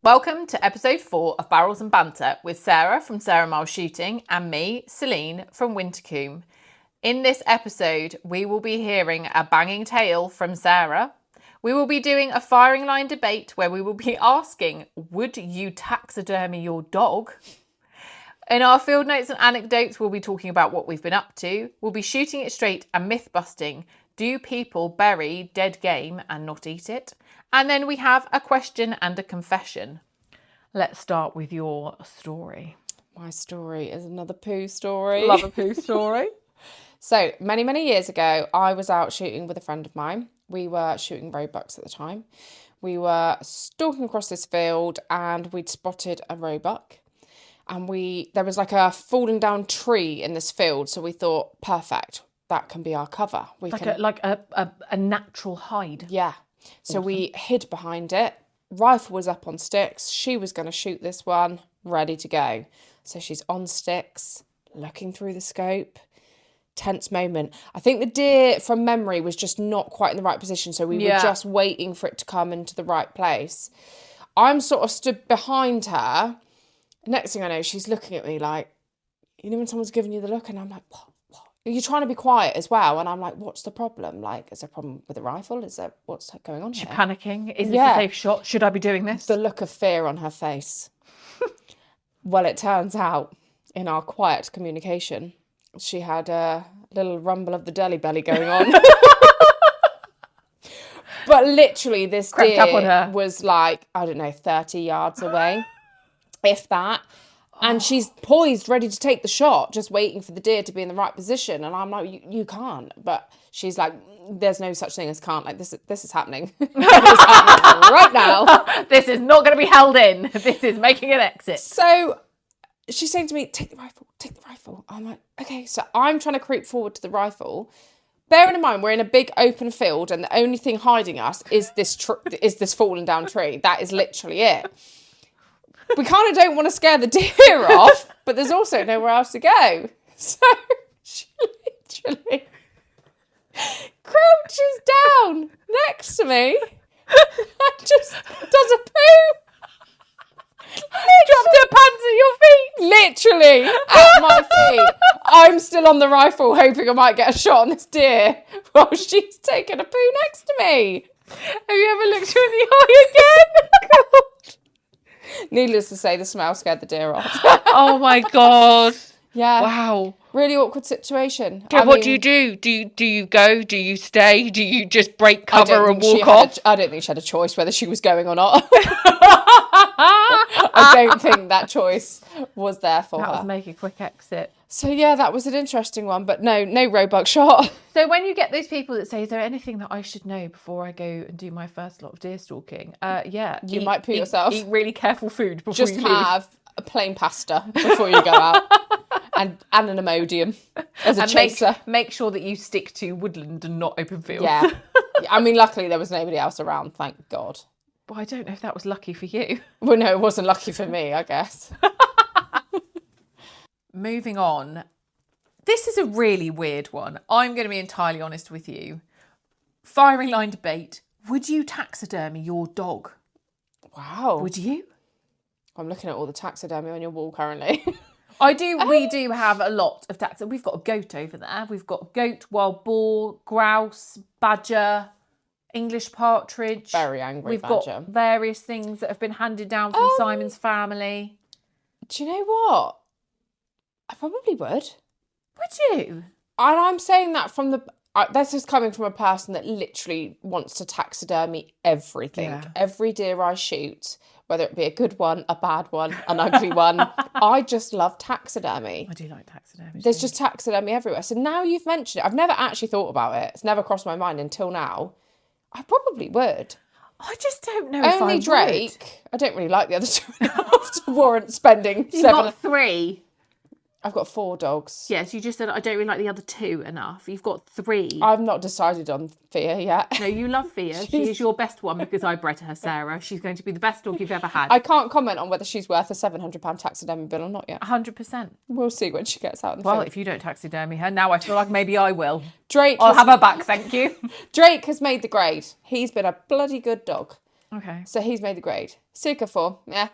Welcome to episode 4 of Barrels Banter with Sarah from Sarah Miles Shooting and me, Celine from Wintercombe. In this episode, we will be hearing a banging tale from Sarah. We will be doing a firing line debate where we will be asking, would you taxidermy your dog? In our field notes and anecdotes, we'll be talking about what we've been up to. We'll be shooting it straight and myth busting. Do people bury dead game and not eat it? And then we have a question and a confession. Let's start with your story. My story is another poo story. Love a poo story. So, many years ago, I was out shooting with a friend of mine. We were shooting roebucks at the time. We were stalking across this field and we'd spotted a roebuck. And there was like a falling down tree in this field. So we thought, perfect, that can be our cover. Like a natural hide. Yeah. So awesome. We hid behind it. Rifle was up on sticks. She was going to shoot this one, ready to go. So she's on sticks, looking through the scope. Tense moment. I think the deer, from memory, was just not quite in the right position. So we were just waiting for it to come into the right place. I'm sort of stood behind her. Next thing I know, she's looking at me like, you know when someone's giving you the look? And I'm like, what? You're trying to be quiet as well. And I'm like, what's the problem? Like, is there a problem with the rifle? What's going on here? She's panicking. Is this a safe shot? Should I be doing this? The look of fear on her face. Well, it turns out, in our quiet communication, she had a little rumble of the deli belly going on. But literally, this deer was like, I don't know, 30 yards away, if that. And she's poised, ready to take the shot, just waiting for the deer to be in the right position. And I'm like, you can't. But she's like, there's no such thing as can't. Like, this is happening. This is happening right now. This is not going to be held in. This is making an exit. So she's saying to me, take the rifle. I'm like, okay. So I'm trying to creep forward to the rifle. Bearing in mind, we're in a big open field and the only thing hiding us is this fallen down tree. That is literally it. We kind of don't want to scare the deer off, but there's also nowhere else to go. So she literally crouches down next to me and just does a poo. Dropped her pants at your feet. Literally at my feet. I'm still on the rifle hoping I might get a shot on this deer while she's taking a poo next to me. Have you ever looked her in the eye again? God. Needless to say, the smell scared the deer off. Oh my God. Yeah. Wow. Really awkward situation. Okay, what do you do? Do you go? Do you stay? Do you just break cover and walk off? I don't think she had a choice whether she was going or not. I don't think that choice was there for her. That was make a quick exit. So yeah, that was an interesting one, but no roebuck shot. So when you get those people that say, is there anything that I should know before I go and do my first lot of deer stalking? You might poo yourself. Eat really careful food before just you leave. Have a plain pasta before you go out. and an Imodium as a chaser. Make sure that you stick to woodland and not open fields. Yeah. I mean, luckily there was nobody else around, thank God. Well, I don't know if that was lucky for you. Well, no, it wasn't lucky for me, I guess. Moving on. This is a really weird one. I'm going to be entirely honest with you. Firing line debate. Would you taxidermy your dog? Wow. Would you? I'm looking at all the taxidermy on your wall currently. I do. We do have a lot of taxidermy. We've got a goat over there. We've got goat, wild boar, grouse, badger, English partridge. Very angry We've badger. got various things that have been handed down from Simon's family. Do you know what? I probably would. Would you? And I'm saying that from the... that's just coming from a person that literally wants to taxidermy everything. Yeah. Every deer I shoot, whether it be a good one, a bad one, an ugly one, I just love taxidermy. I do like taxidermy. There's just taxidermy everywhere. So now you've mentioned it, I've never actually thought about it. It's never crossed my mind until now. I probably would. I just don't know if I would. Only Drake. I don't really like the other two enough to warrant spending You've got 3. I've got 4 dogs. Yes, you just said I don't really like the other 2 enough. You've got 3. I've not decided on Fia yet. No, you love Fia. She is your best one because I bred her, Sarah. She's going to be the best dog you've ever had. I can't comment on whether she's worth a £700 taxidermy bill or not yet. 100%. We'll see when she gets out in the field. field. If you don't taxidermy her, now I feel like maybe I will. I'll have her back, thank you. Drake has made the grade. He's been a bloody good dog. Okay. So he's made the grade. Seeker 4, yeah.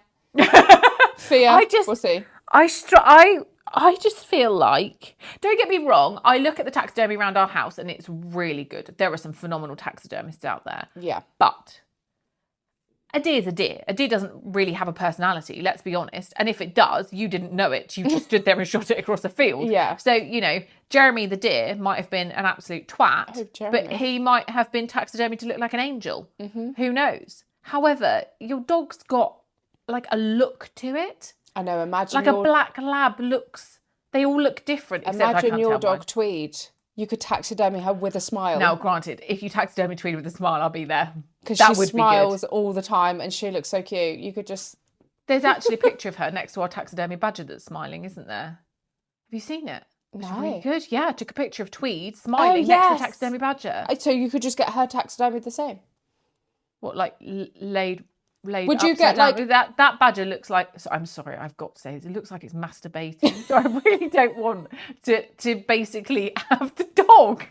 Fear, we'll see. I just feel like, don't get me wrong, I look at the taxidermy around our house and it's really good. There are some phenomenal taxidermists out there. Yeah. But a deer's a deer. A deer doesn't really have a personality, let's be honest. And if it does, you didn't know it. You just stood there and shot it across a field. Yeah. So, you know, Jeremy the deer might have been an absolute twat, but he might have been taxidermy to look like an angel. Mm-hmm. Who knows? However, your dog's got like a look to it. I know, imagine like a black lab looks, they all look different. Imagine your dog Tweed. You could taxidermy her with a smile. Now, granted, if you taxidermy Tweed with a smile, I'll be there. Because she smiles all the time and she looks so cute. You could just... There's actually a picture of her next to our taxidermy badger that's smiling, isn't there? Have you seen it? It's really good. Yeah, I took a picture of Tweed smiling next to the taxidermy badger. So you could just get her taxidermy the same? What, like laid would you get down? like that badger looks like, I'm sorry, I've got to say, it looks like it's masturbating. So I really don't want to basically have the dog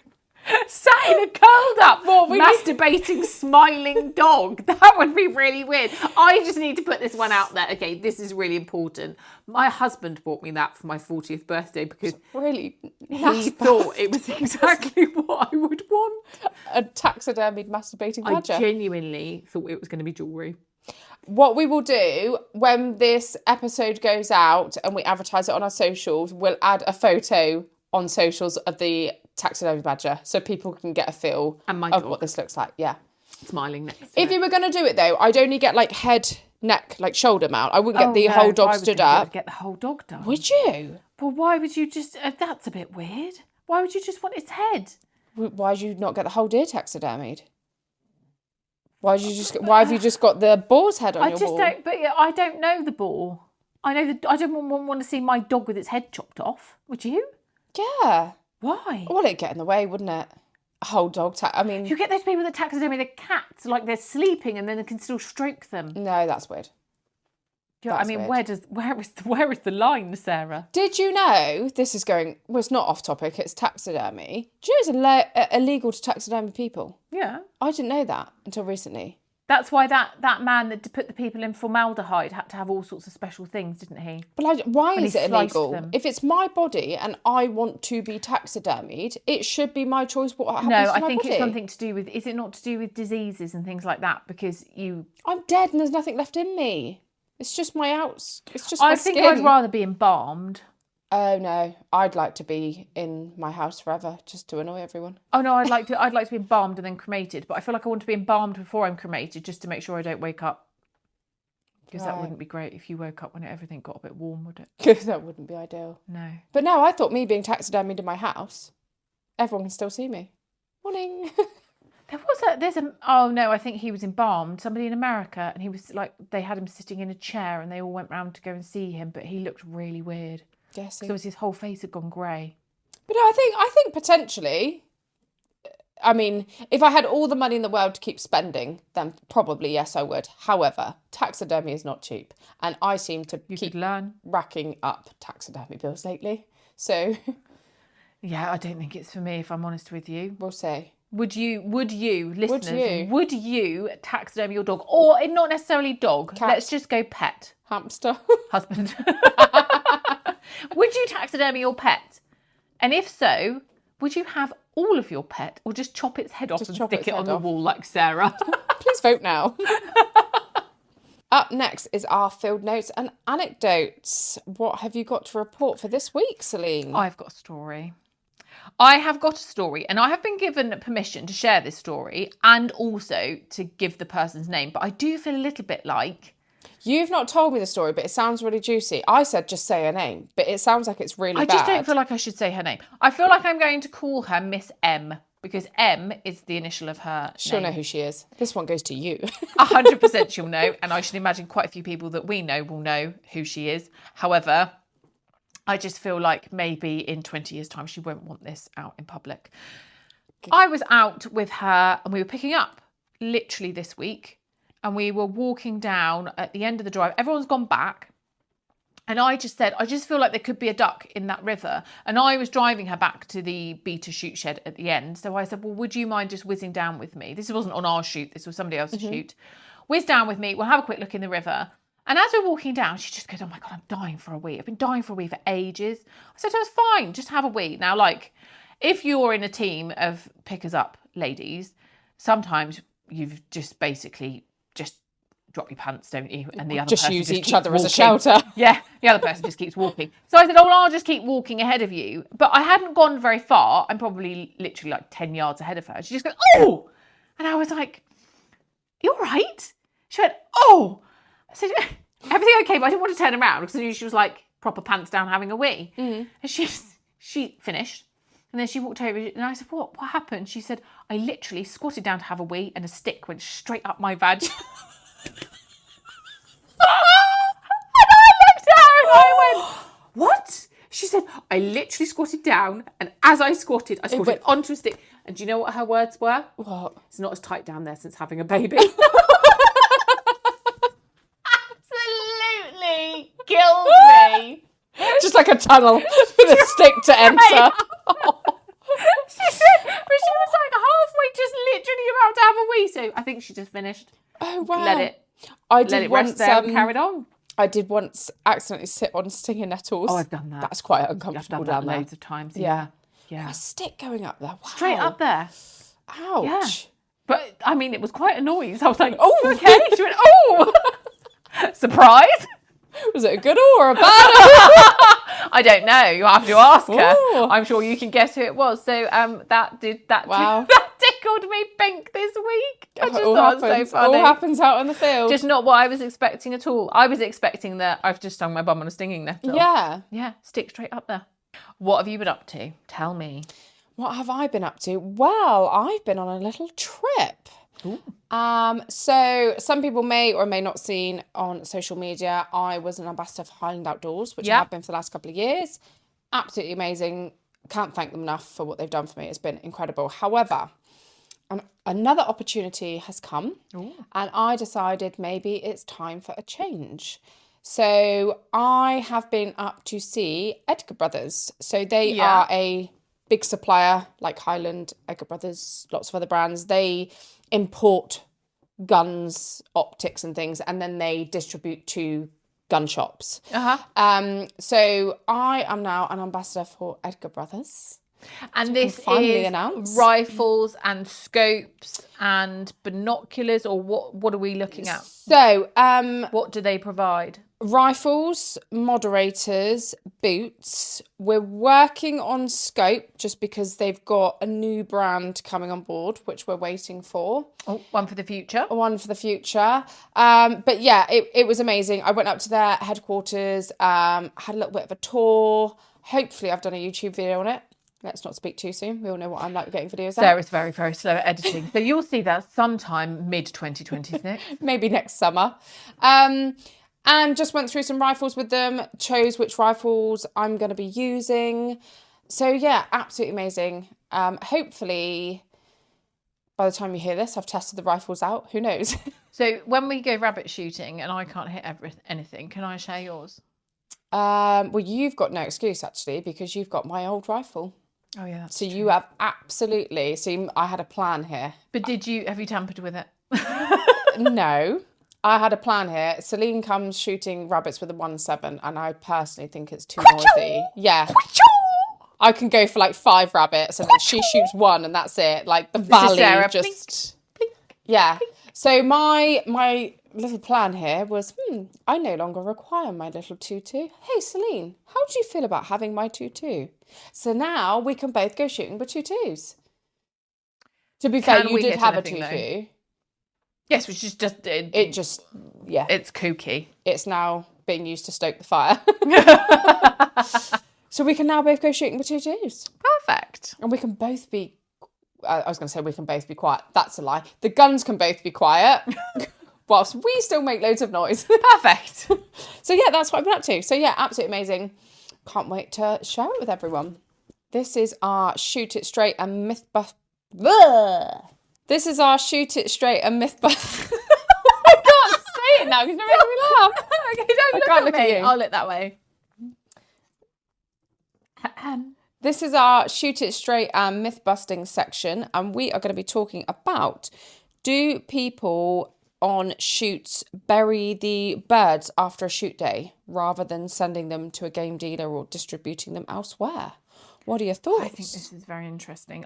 sat in a curled up masturbating smiling dog. That would be really weird. I just need to put this one out there. Okay, this is really important. My husband bought me that for my 40th birthday because really he thought it was exactly what I would want. A taxidermied masturbating badger. I genuinely thought it was going to be jewellery. What we will do when this episode goes out and we advertise it on our socials, we'll add a photo on socials of the taxidermy badger so people can get a feel of what this looks like. Yeah. Smiling next to If you were going to do it though, I'd only get like head, neck, like shoulder mount. I wouldn't get the whole dog stood up. Get the whole dog done. Would you? But why would you just... that's a bit weird. Why would you just want its head? Why would you not get the whole deer taxidermied? Why have you just got the boar's head on your wall? I don't know the boar. I don't want to see my dog with its head chopped off. Would you? Yeah. Why? Well, it'd get in the way, wouldn't it? A whole dog you get those people that taxidermy their cats like they're sleeping and then they can still stroke them. No, that's weird. Weird. Where is the line, Sarah? Did you know this is going? Well, it's not off topic. It's taxidermy. Do you know it's illegal to taxidermy people? Yeah, I didn't know that until recently. That's why that man that put the people in formaldehyde had to have all sorts of special things, didn't he? But why is it illegal? If it's my body and I want to be taxidermied, it should be my choice what happens to my body. No, I think it's something to do with... Is it not to do with diseases and things like that? Because I'm dead and there's nothing left in me. It's just my outs. It's just my skin. I think I'd rather be embalmed. Oh no, I'd like to be in my house forever just to annoy everyone. Oh no, I'd like to be embalmed and then cremated, but I feel like I want to be embalmed before I'm cremated just to make sure I don't wake up. Because that wouldn't be great if you woke up when everything got a bit warm, would it? That wouldn't be ideal. No. But no, I thought me being taxidermied in my house, everyone can still see me. Morning. I think he was embalmed, somebody in America, and he was like, they had him sitting in a chair and they all went round to go and see him, but he looked really weird. Yes. Because his whole face had gone grey. But no, I think potentially, I mean, if I had all the money in the world to keep spending, then probably yes, I would. However, taxidermy is not cheap, and I seem to keep racking up taxidermy bills lately. So, yeah, I don't think it's for me, if I'm honest with you. We'll see. Would you, listeners, would you taxidermy your dog? Or not necessarily dog, cat. Let's just go pet. Hamster. Husband. Would you taxidermy your pet? And if so, would you have all of your pet or just chop its head off and stick it on the wall like Sarah? Please vote now. Up next is our field notes and anecdotes. What have you got to report for this week, Celine? I've got a story. I have got a story, and I have been given permission to share this story and also to give the person's name. But I do feel a little bit like... You've not told me the story, but it sounds really juicy. I said just say her name, but it sounds like it's really bad. I just don't feel like I should say her name. I feel like I'm going to call her Miss M, because M is the initial of her She'll name. know who she is. This one goes to you. 100% she'll know, and I should imagine quite a few people that we know will know who she is. However... I just feel like maybe in 20 years' time she won't want this out in public. I was out with her and we were picking up literally this week, and we were walking down at the end of the drive. Everyone's gone back, and I just said, I just feel like there could be a duck in that river. And I was driving her back to the beta shoot shed at the end. So I said, well, would you mind just whizzing down with me? This wasn't on our shoot. This was somebody else's shoot. whiz down with me. We'll have a quick look in the river. And as we're walking down, she just goes, oh my God, I'm dying for a wee. I've been dying for a wee for ages. I said, that's fine. Just have a wee. Now, like, if you're in a team of pickers up ladies, sometimes you've just basically just drop your pants, don't you? And the other Just person use just each keeps other as a walking. shelter. Yeah, the other person just keeps walking. So I said, oh, well, I'll just keep walking ahead of you. But I hadn't gone very far. I'm probably literally like 10 yards ahead of her. She just goes, oh! And I was like, you all right? She went, oh! I said, everything okay? But I didn't want to turn around because I knew she was like proper pants down having a wee. And she finished. And then she walked over and I said, what happened? She said, I literally squatted down to have a wee and a stick went straight up my vag. I went, what? She said, I literally squatted down, and as I squatted onto a stick. And do you know what her words were? What? It's not as tight down there since having a baby. Absolutely killed me. Just like a tunnel with a stick to enter. She said, but she was like halfway, just literally about to have a wee. So I think she just finished. Oh, wow. Let it rest there and carried on. I did once accidentally sit on stinging nettles. Oh, I've done that. That's quite uncomfortable I've done down that there. loads of times. Yeah. Yeah. A stick going up there. Wow. Straight up there. Ouch. Yeah. But, I mean, it was quite a noise. I was like, oh, okay. She went, oh. Surprise. Was it a good or a bad? I don't know. You have to ask her. Ooh. I'm sure you can guess who it was. So that tickled me pink this week. I just thought it was so funny. All happens out in the field. Just not what I was expecting at all. I was expecting that I've just stung my bum on a stinging nettle. Yeah. Yeah, stick straight up there. What have you been up to? Tell me. What have I been up to? Well, I've been on a little trip. Ooh. So some people may or may not seen on social media, I was an ambassador for Highland Outdoors, which I have been for the last couple of years. Absolutely amazing. Can't thank them enough for what they've done for me. It's been incredible. However, another opportunity has come. Ooh. And I decided maybe it's time for a change. So I have been up to see Edgar Brothers. So they are a big supplier like Highland, Edgar Brothers, lots of other brands. They import guns, optics and things, and then they distribute to gun shops. So I am now an ambassador for Edgar Brothers. And this is rifles and scopes and binoculars, or what are we looking at? So what do they provide? Rifles, moderators, boots. We're working on scope just because they've got a new brand coming on board, which we're waiting for. Oh, one for the future. One for the future. But yeah, it was amazing. I went up to their headquarters, had a little bit of a tour. Hopefully I've done a YouTube video on it. Let's not speak too soon. We all know what I'm like getting videos out. Sarah's very, very slow at editing. So you'll see that sometime mid-2026. Maybe next summer. And just went through some rifles with them, chose which rifles I'm going to be using. So yeah, absolutely amazing. Hopefully, by the time you hear this, I've tested the rifles out. Who knows? So when we go rabbit shooting and I can't hit anything, can I share yours? Well, you've got no excuse, actually, because you've got my old rifle. Oh, yeah, that's So true. you have absolutely... See, I had a plan here. But have you tampered with it? No. I had a plan here. Celine comes shooting rabbits with a 1.7, and I personally think it's too noisy. Yeah. I can go for like 5 rabbits, and then she shoots 1, and that's it. Like the valley just... Blink, yeah. blink. So my little plan here was, I no longer require my little tutu. Hey, Celine, how do you feel about having my tutu? So now we can both go shooting with tutus. To be fair, you did have a tutu. Though? Yes, which is just... yeah. It's kooky. It's now being used to stoke the fire. So we can now both go shooting with tutus. Perfect. And we can both be... I was going to say we can both be quiet. That's a lie. The guns can both be quiet whilst we still make loads of noise. Perfect. So yeah, that's what I've been up to. So yeah, absolutely amazing. Can't wait to share it with everyone. This is our Shoot It Straight and Myth Buff... This is our Shoot It Straight and Myth Buff... I can't say it now because you're making me laugh. Okay, don't look at me. I'll look that way. This is our Shoot It Straight and Myth Busting section, and we are going to be talking about, do people on shoots bury the birds after a shoot day rather than sending them to a game dealer or distributing them elsewhere. What are your thoughts? I think this is very interesting.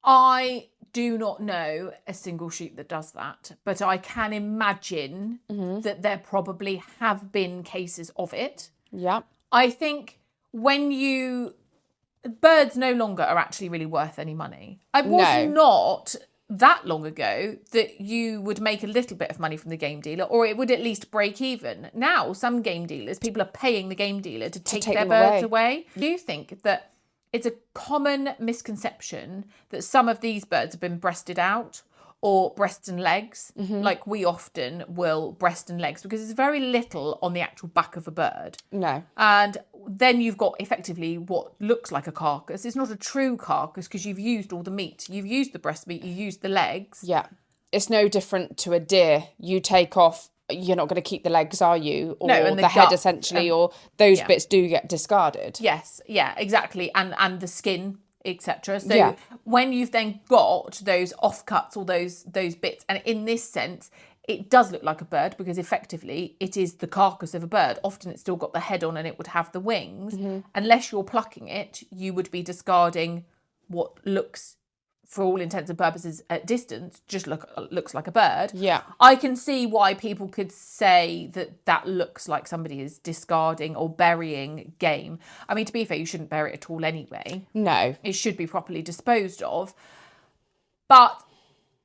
I do not know a single shoot that does that, but I can imagine that there probably have been cases of it. Yeah. I think birds no longer are actually really worth any money. It was not that long ago that you would make a little bit of money from the game dealer, or it would at least break even. Now, some game dealers, people are paying the game dealer to take their birds away. Do you think that it's a common misconception that some of these birds have been breasted out or breasts and legs? Like we often will breast and legs because there's very little on the actual back of a bird. No. And then you've got effectively what looks like a carcass. It's not a true carcass because you've used all the meat. You've used the breast meat, you used the legs. Yeah. It's no different to a deer. You take off, you're not going to keep the legs, are you? Or no, and the head essentially, or those bits do get discarded. Yes, yeah, exactly. And the skin, etc. So when you've then got those offcuts or those bits, and in this sense, it does look like a bird because effectively it is the carcass of a bird. Often it's still got the head on and it would have the wings. Unless you're plucking it, you would be discarding what looks, for all intents and purposes at distance, just looks like a bird. Yeah. I can see why people could say that looks like somebody is discarding or burying game. I mean, to be fair, you shouldn't bury it at all anyway. No. It should be properly disposed of.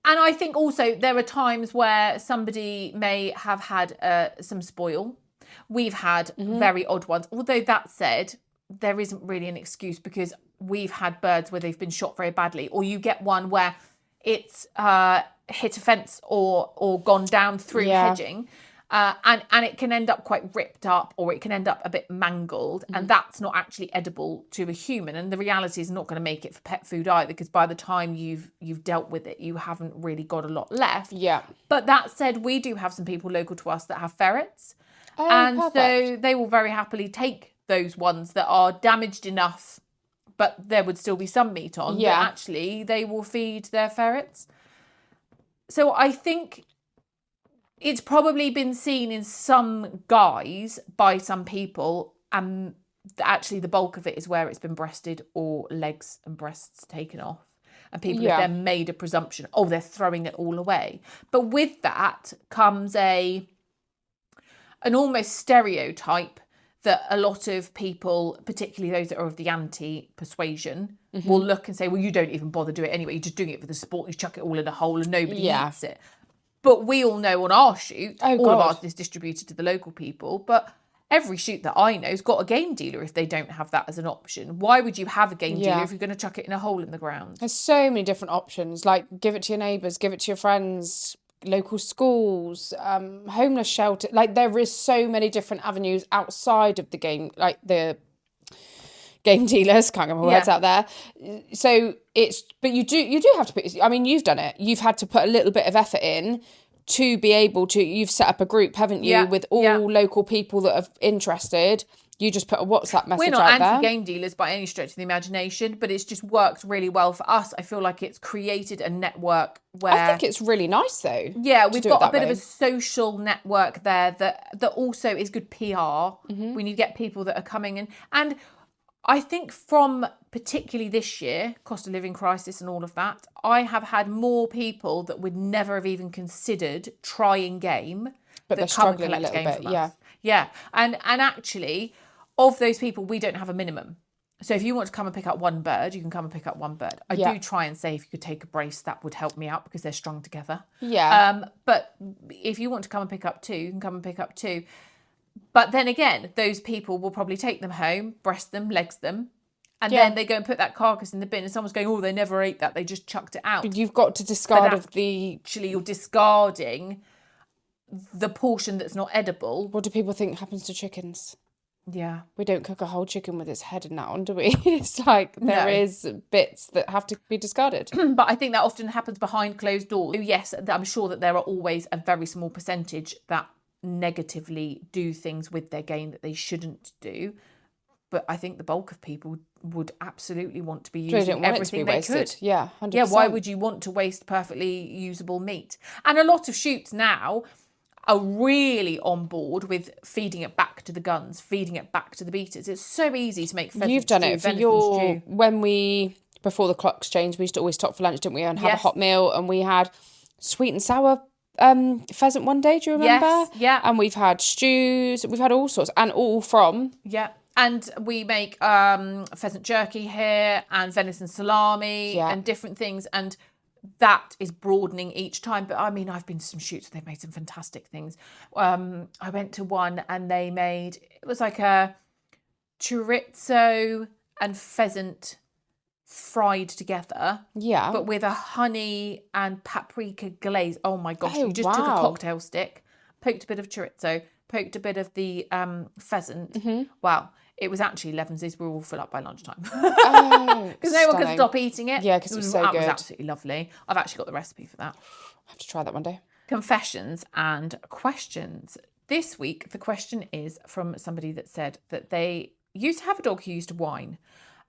And I think also there are times where somebody may have had some spoil. We've had very odd ones. Although that said, there isn't really an excuse because we've had birds where they've been shot very badly, or you get one where it's hit a fence or gone down through hedging, and it can end up quite ripped up, or it can end up a bit mangled, and that's not actually edible to a human. And the reality is not going to make it for pet food either, because by the time you've dealt with it, you haven't really got a lot left. Yeah. But that said, we do have some people local to us that have ferrets, perfect. so they will very happily take those ones that are damaged enough, but there would still be some meat on. Yeah. But actually, they will feed their ferrets. So I think it's probably been seen in some guise by some people, and actually the bulk of it is where it's been breasted or legs and breasts taken off. And people have then made a presumption, they're throwing it all away. But with that comes an almost stereotype that a lot of people, particularly those that are of the anti-persuasion, will look and say, well, you don't even bother doing it anyway. You're just doing it for the sport. You chuck it all in a hole and nobody eats it. But we all know on our shoot, all of ours is distributed to the local people. But every shoot that I know has got a game dealer if they don't have that as an option. Why would you have a game dealer if you're going to chuck it in a hole in the ground? There's so many different options. Like, give it to your neighbours, give it to your friends, local schools, homeless shelter. Like, there is so many different avenues outside of the game, like the game dealers, can't get my words out there. So but you do have to put, I mean, you've done it. You've had to put a little bit of effort in to be able to, you've set up a group, haven't you, with all local people that are interested. You just put a WhatsApp message out there. We're not anti-game dealers by any stretch of the imagination, but it's just worked really well for us. I feel like it's created a network where... I think it's really nice, though. Yeah, we've got a bit of a social network there that also is good PR when you get people that are coming in. And I think from particularly this year, cost of living crisis and all of that, I have had more people that would never have even considered trying game. But they're struggling a little bit, Yeah, and actually, of those people, we don't have a minimum. So if you want to come and pick up one bird, you can come and pick up one bird. I do try and say if you could take a brace, that would help me out because they're strung together. Yeah. But if you want to come and pick up two, you can come and pick up two. But then again, those people will probably take them home, breast them, legs them, and then they go and put that carcass in the bin and someone's going, they never ate that, they just chucked it out. But you've got to discard Actually, you're discarding the portion that's not edible. What do people think happens to chickens? Yeah. We don't cook a whole chicken with its head and that on, do we? It's like there is bits that have to be discarded. But I think that often happens behind closed doors. Yes, I'm sure that there are always a very small percentage that negatively do things with their game that they shouldn't do. but I think the bulk of people would absolutely want to be They using don't want it to everything be they wasted. could. Yeah, 100%. Yeah, why would you want to waste perfectly usable meat? And a lot of shoots now are really on board with feeding it back to the guns, feeding it back to the beaters. It's so easy to make pheasant You've done stew, it for venison stew. when we, before the clocks changed, we used to always stop for lunch, didn't we, and have a Yes. hot meal, and we had sweet and sour pheasant one day, do you remember? Yes, yeah. And we've had stews, we've had all sorts, and all from... Yeah. And we make pheasant jerky here and venison salami Yeah. and different things. And that is broadening each time. But I mean, I've been to some shoots where they've made some fantastic things. I went to one and they made, it was like a chorizo and pheasant fried together. Yeah. But with a honey and paprika glaze. Oh my gosh. Oh, You just took a wow. cocktail stick, poked a bit of chorizo, poked a bit of the pheasant. Mm-hmm. Wow. It was actually 11s. We were all full up by lunchtime. Oh, Because no one could stunning. stop eating it. Yeah, 'cause it was so That was good. absolutely lovely. I've actually got the recipe for that. I have to try that one day. Confessions and questions. This week, the question is from somebody that said that they used to have a dog who used to whine,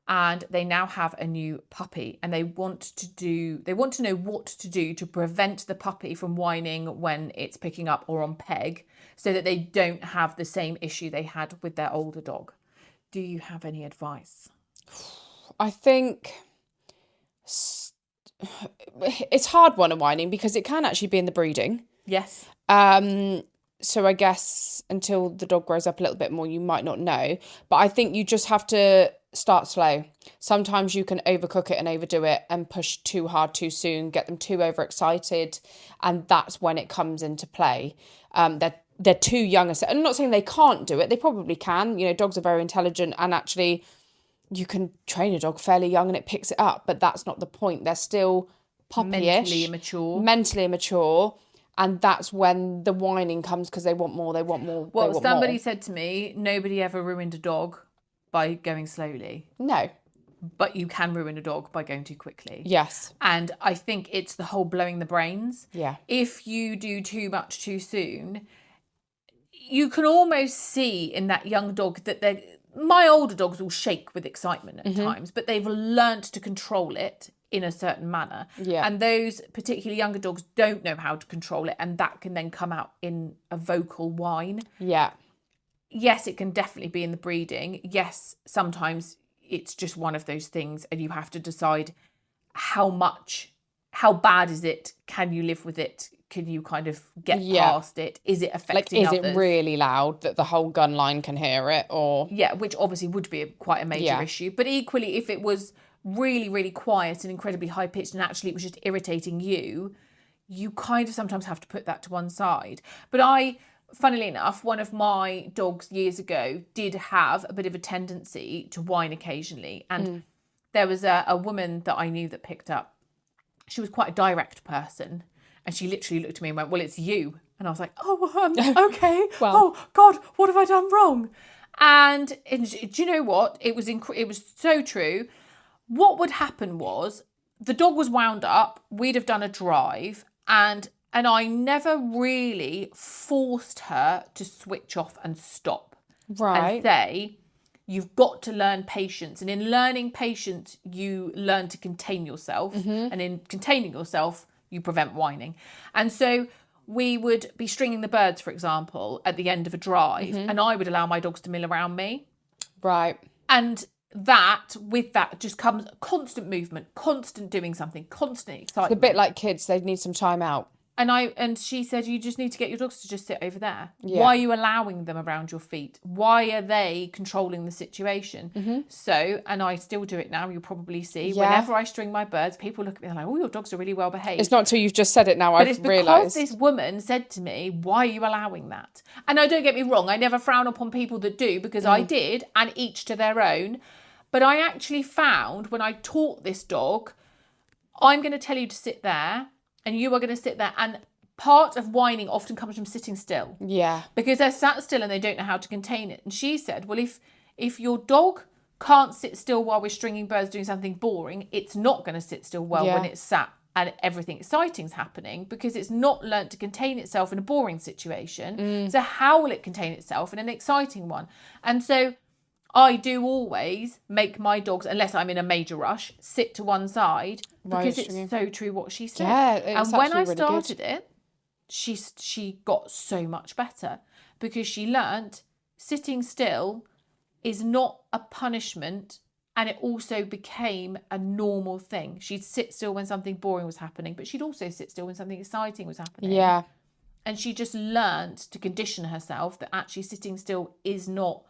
and they now have a new puppy, and they want to know what to do to prevent the puppy from whining when it's picking up or on peg, so that they don't have the same issue they had with their older dog. Do you have any advice? I think it's hard one, whining, because it can actually be in the breeding. Yes. So I guess until the dog grows up a little bit more, you might not know. But I think you just have to start slow. Sometimes you can overcook it and overdo it and push too hard too soon, get them too overexcited, and that's when it comes into play. They're too young. I'm not saying they can't do it. They probably can. You know, dogs are very intelligent, and actually you can train a dog fairly young and it picks it up, but that's not the point. They're still puppyish. Mentally immature. And that's when the whining comes, because they want more. Well, somebody said to me, nobody ever ruined a dog by going slowly. No. But you can ruin a dog by going too quickly. Yes. And I think it's the whole blowing the brains. Yeah. If you do too much too soon, you can almost see in that young dog that my older dogs will shake with excitement at times, but they've learnt to control it in a certain manner. Yeah. And those particularly younger dogs don't know how to control it, and that can then come out in a vocal whine. Yeah. Yes, it can definitely be in the breeding. Yes, sometimes it's just one of those things, and you have to decide how bad is it? Can you live with it? Can you kind of get past it? Is it affecting others? Is it really loud that the whole gun line can hear it? Or yeah, which obviously would be quite a major issue. But equally, if it was really, really quiet and incredibly high pitched, and actually it was just irritating you kind of sometimes have to put that to one side. But funnily enough, one of my dogs years ago did have a bit of a tendency to whine occasionally. And there was a woman that I knew that picked up. She was quite a direct person. And she literally looked at me and went, well, it's you. And I was like, oh, okay. Well. Oh, God, what have I done wrong? And do you know what? It was so true. What would happen was the dog was wound up. We'd have done a drive. And I never really forced her to switch off and stop. Right. And say, you've got to learn patience. And in learning patience, you learn to contain yourself. And in containing yourself, you prevent whining. And so we would be stringing the birds, for example, at the end of a drive, and I would allow my dogs to mill around me. Right. And with that just comes constant movement, constant doing something, constant excitement. It's a bit like kids, they need some time out. And she said, you just need to get your dogs to just sit over there. Yeah. Why are you allowing them around your feet? Why are they controlling the situation? So, and I still do it now, you'll probably see. Yeah. Whenever I string my birds, people look at me and they're like, oh, your dogs are really well behaved. It's not until you've just said it now, But I've it's because realised. this woman said to me, why are you allowing that? And don't get me wrong, I never frown upon people that do, because I did, and each to their own. But I actually found when I taught this dog, I'm going to tell you to sit there, and you are going to sit there. And part of whining often comes from sitting still. Yeah. Because they're sat still and they don't know how to contain it. And she said, well, if your dog can't sit still while we're stringing birds doing something boring, it's not going to sit still well when it's sat and everything exciting's happening, because it's not learnt to contain itself in a boring situation. So how will it contain itself in an exciting one? And so I do always make my dogs, unless I'm in a major rush, sit to one side because it's so true what she said. Yeah, and when I started it, she got so much better because she learnt sitting still is not a punishment, and it also became a normal thing. She'd sit still when something boring was happening, but she'd also sit still when something exciting was happening. Yeah. And she just learnt to condition herself that actually sitting still is not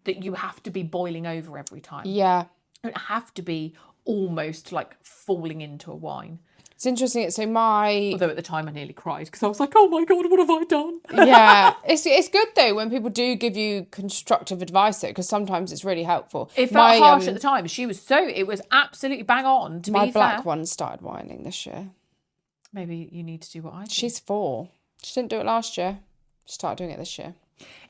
that you have to be boiling over every time. Yeah. You don't have to be almost like falling into a whine. It's interesting. So although at the time I nearly cried because I was like, oh my God, what have I done? Yeah. It's good though when people do give you constructive advice though, because sometimes it's really helpful. It felt harsh at the time. It was absolutely bang on, to be fair. My black one started whining this year. Maybe you need to do what I do. She's 4. She didn't do it last year. She started doing it this year.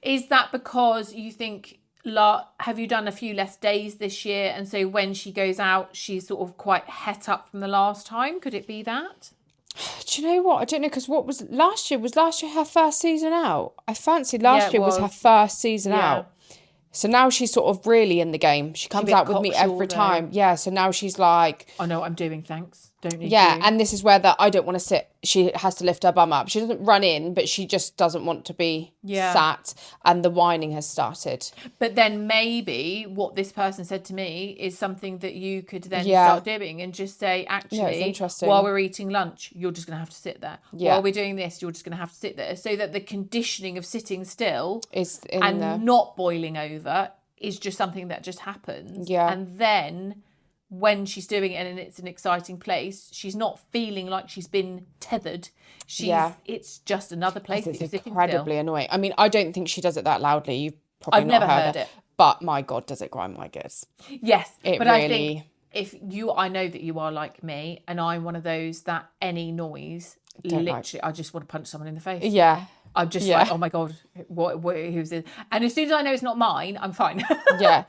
Is that because you think, have you done a few less days this year, and so when she goes out she's sort of quite het up from the last time? Could it be that? Do you know what? I don't know, because what was last year her first season out? I fancied last year was her first season out. So now she's sort of really in the game. She comes out with me every time. Yeah, so now she's like, I know what I'm doing, thanks. Don't need yeah, you. and this is where I don't want to sit. She has to lift her bum up. She doesn't run in, but she just doesn't want to be sat, and the whining has started. But then maybe what this person said to me is something that you could then start doing and just say, actually, while we're eating lunch, you're just going to have to sit there. Yeah. While we're doing this, you're just going to have to sit there. So that the conditioning of sitting still is not boiling over is just something that just happens. Yeah. And then when she's doing it and it's an exciting place, she's not feeling like she's been tethered. It's just another place. It's incredibly annoying. I mean, I don't think she does it that loudly. You've probably I've never heard it. But my God, does it grind my gears? Yes, but really... I think I know that you are like me, and I'm one of those that any noise, I just want to punch someone in the face. Yeah. I'm just like, oh my God, who's this? And as soon as I know it's not mine, I'm fine. Yeah.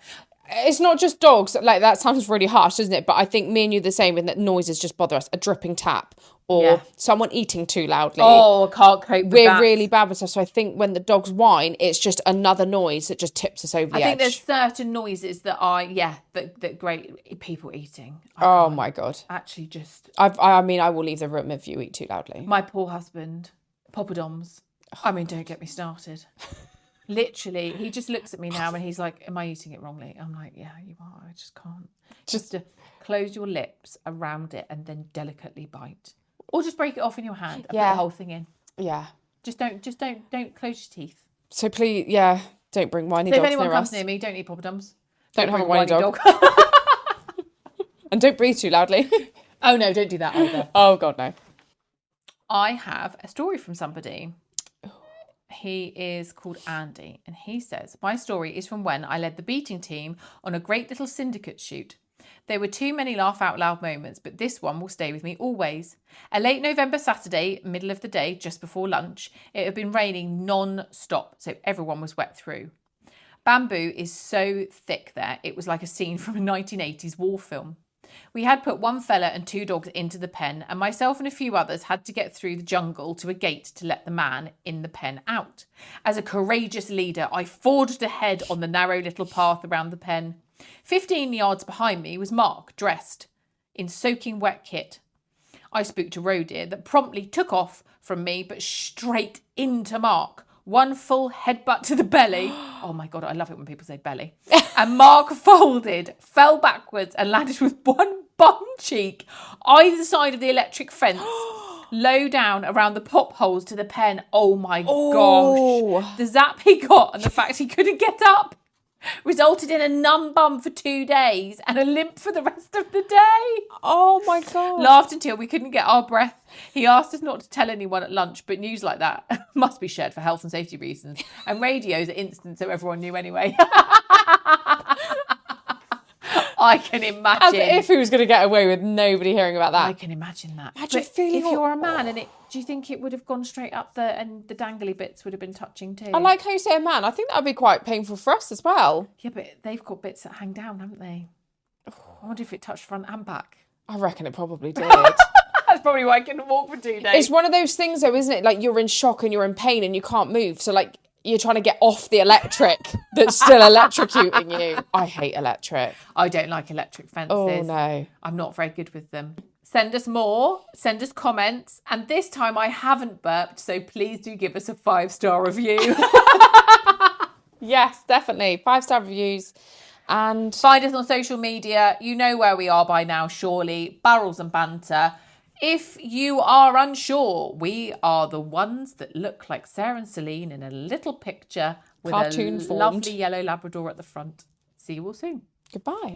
It's not just dogs. Like, that sounds really harsh, doesn't it? But I think me and you are the same in that noises just bother us. A dripping tap or someone eating too loudly. Oh, I can't cope with that. We're really bad with stuff. So I think when the dogs whine, it's just another noise that just tips us over the edge. I think there's certain noises that that great people eating. Oh my God. Actually just... I mean, I will leave the room if you eat too loudly. My poor husband, poppadoms. I mean, don't get me started. Literally, he just looks at me now and he's like, am I eating it wrongly? I'm like, yeah, you are. I just can't. Just to close your lips around it and then delicately bite. Or just break it off in your hand and put the whole thing in. Yeah. Just don't close your teeth. So please, don't bring whiny dogs near us. If anyone comes near me, don't eat poppadoms. Don't have a whiny dog. And don't breathe too loudly. Oh no, don't do that either. Oh God, no. I have a story from somebody. He is called Andy, and he says, my story is from when I led the beating team on a great little syndicate shoot. There were too many laugh out loud moments, but this one will stay with me always. A late November Saturday, middle of the day, just before lunch, it had been raining non-stop, so everyone was wet through. Bamboo is so thick there, it was like a scene from a 1980s war film. We had put one fella and 2 dogs into the pen, and myself and a few others had to get through the jungle to a gate to let the man in the pen out. As a courageous leader, I forged ahead on the narrow little path around the pen. 15 yards behind me was Mark, dressed in soaking wet kit. I spooked a roe deer that promptly took off from me, but straight into Mark. One full headbutt to the belly. Oh my God, I love it when people say belly. And Mark folded, fell backwards and landed with one bum cheek either side of the electric fence, low down around the pop holes to the pen. Oh my gosh. The zap he got and the fact he couldn't get up resulted in a numb bum for 2 days and a limp for the rest of the day. Oh my God. Laughed until we couldn't get our breath. He asked us not to tell anyone at lunch, but news like that must be shared for health and safety reasons. And radios are instant, so everyone knew anyway. I can imagine. As if he was going to get away with nobody hearing about that. I can imagine that. Imagine feeling if you're a man and do you think it would have gone straight up and the dangly bits would have been touching too? I like how you say a man. I think that would be quite painful for us as well. Yeah, but they've got bits that hang down, haven't they? I wonder if it touched front and back. I reckon it probably did. That's probably why I couldn't walk for 2 days. It's one of those things though, isn't it? Like you're in shock and you're in pain and you can't move. So like you're trying to get off the electric that's still electrocuting you. I hate electric. I don't like electric fences. Oh, no. I'm not very good with them. Send us more, send us comments. And this time I haven't burped, so please do give us a 5-star review. Yes, definitely. 5-star reviews. And find us on social media. You know where we are by now, surely. Barrels and Banter. If you are unsure, we are the ones that look like Sarah and Celine in a little picture with Cartoon a formed. lovely yellow Labrador at the front. See you all soon. Goodbye.